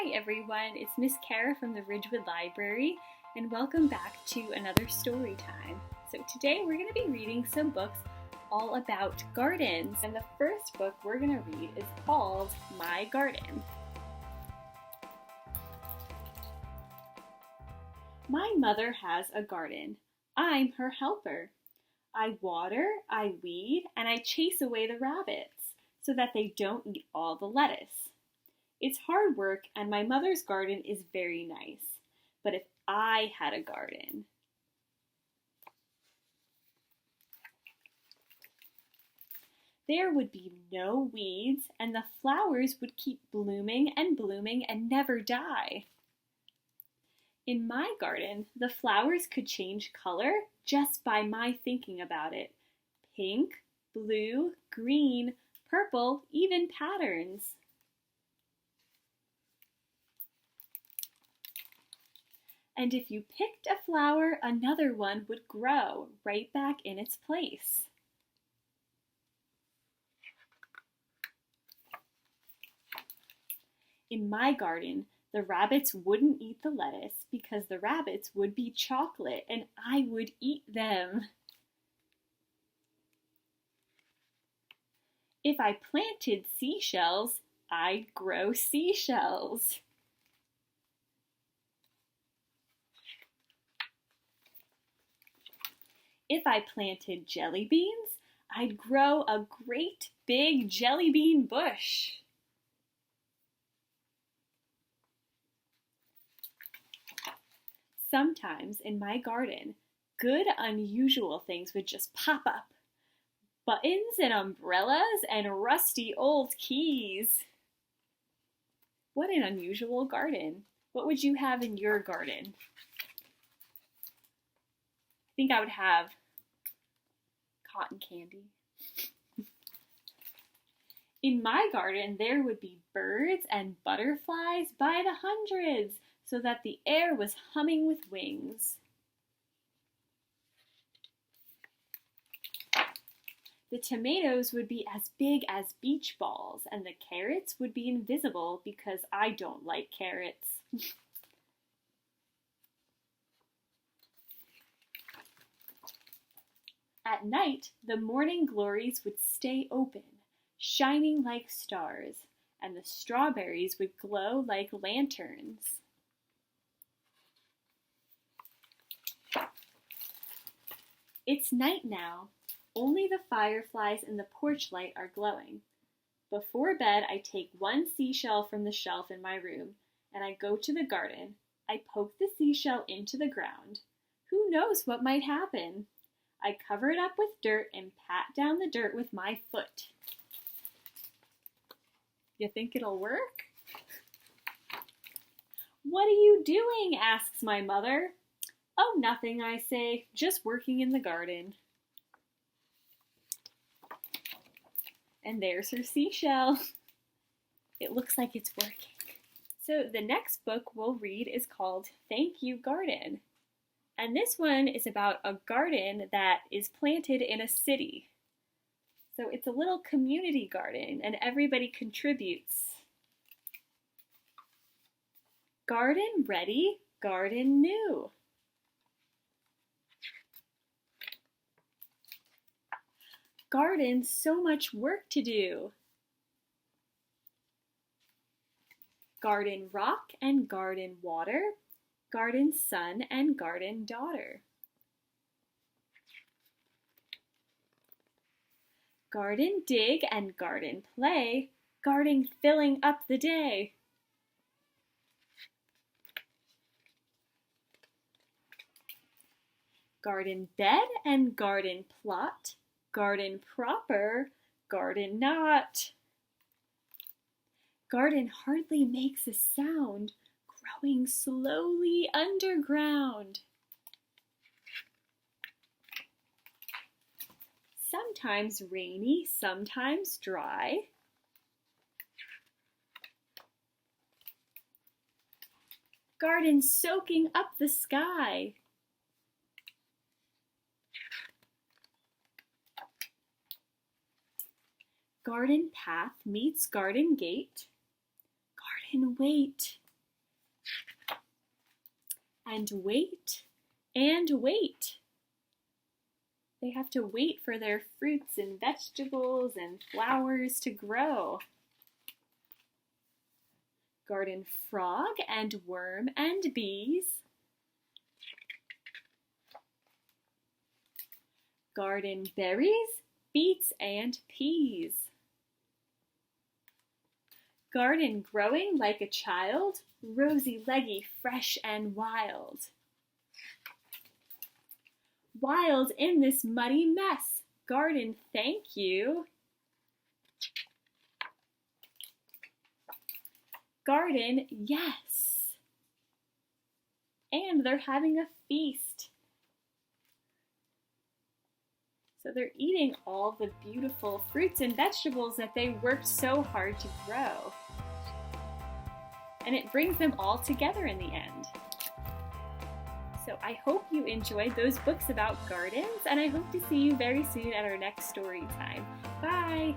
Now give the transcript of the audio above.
Hi everyone, it's Miss Cara from the Ridgewood Library, and welcome back to another story time. So today we're going to be reading some books all about gardens, and the first book we're going to read is called My Garden. My mother has a garden. I'm her helper. I water, I weed, and I chase away the rabbits so that they don't eat all the lettuce. It's hard work, and my mother's garden is very nice. But if I had a garden, there would be no weeds, and the flowers would keep blooming and never die. In my garden, the flowers could change color just by my thinking about it. Pink, blue, green, purple, even patterns. And if you picked a flower, another one would grow right back in its place. In my garden, the rabbits wouldn't eat the lettuce because the rabbits would be chocolate and I would eat them. If I planted seashells, I'd grow seashells. If I planted jelly beans, I'd grow a great big jelly bean bush. Sometimes in my garden, good unusual things would just pop up. Buttons and umbrellas and rusty old keys. What an unusual garden. What would you have in your garden? I think I would have cotton candy. In my garden, there would be birds and butterflies by the hundreds, so that the air was humming with wings. The tomatoes would be as big as beach balls, and the carrots would be invisible because I don't like carrots. At night, the morning glories would stay open, shining like stars, and the strawberries would glow like lanterns. It's night now. Only the fireflies in the porch light are glowing. Before bed, I take one seashell from the shelf in my room, and I go to the garden. I poke the seashell into the ground. Who knows what might happen? I cover it up with dirt and pat down the dirt with my foot. You think it'll work? What are you doing? Asks my mother. Oh, nothing, I say, just working in the garden. And there's her seashell. It looks like it's working. So the next book we'll read is called Thank You Garden. And this one is about a garden that is planted in a city. So it's a little community garden and everybody contributes. Garden ready, garden new. Garden, so much work to do. Garden rock and garden water, garden son and garden daughter. Garden dig and garden play, garden filling up the day. Garden bed and garden plot, garden proper, garden not. Garden hardly makes a sound, growing slowly underground. Sometimes rainy, sometimes dry. Garden soaking up the sky. Garden path meets garden gate. Garden wait and wait and wait. They have to wait for their fruits and vegetables and flowers to grow. Garden frog and worm and bees. Garden berries, beets and peas. Garden growing like a child, rosy leggy, fresh and wild. Wild in this muddy mess, garden thank you. Garden yes. And they're having a feast. So they're eating all the beautiful fruits and vegetables that they worked so hard to grow. And it brings them all together in the end. So I hope you enjoyed those books about gardens, and I hope to see you very soon at our next story time. Bye!